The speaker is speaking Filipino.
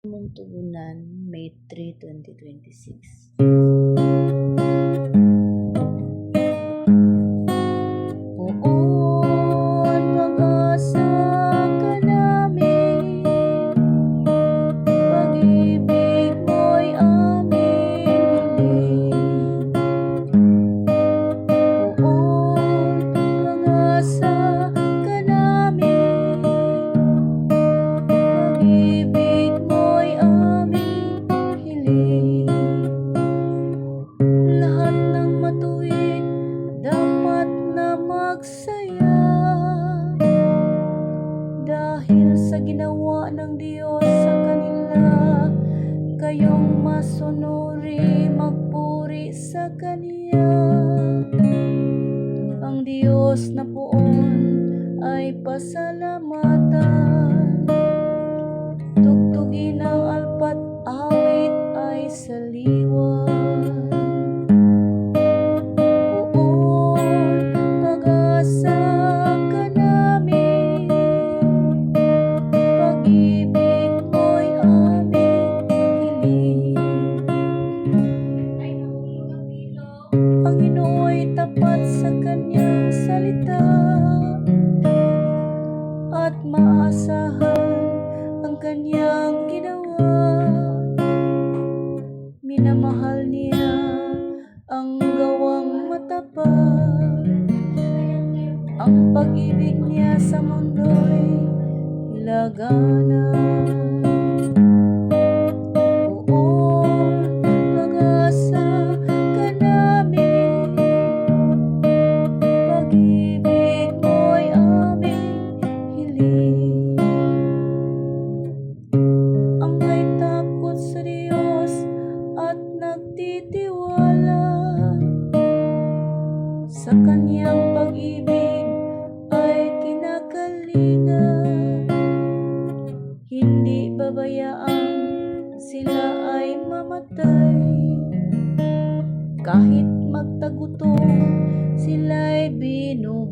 Mong Tugunan, May 3, 2026. Poon, pag-asa ka namin, pag-ibig mo'y aming hiling. Poon, pag-asa ka namin, pag-ibig mo'y aming hiling. Lahat ng matuwid dapat na magsaya, dahil sa ginawa ng Diyos sa kanila. Kayong masunuri, magpuri sa Kanya. Ang Diyos na poon ay pasalamatan, tugtugin ang alpat, awit ay saliwan. Poon, pag-asa ka namin, pag-ibig mo'y aming hiling. Panginooy tapat sa Kanyang salita, at maasahan ang Kanyang ginawa. Minamahal niya ang gawang matapat, ang pag-ibig niya sa mundo'y hilagana. Poon, pag-asa ka namin, pag-ibig mo'y aming hiling. Ang may takot sa Diyos at nagtitiwala sa Kanyang pag-ibig ay kinakalinga. Hindi babayaan sila ay mamatay, kahit magtagutom sila'y binuhay.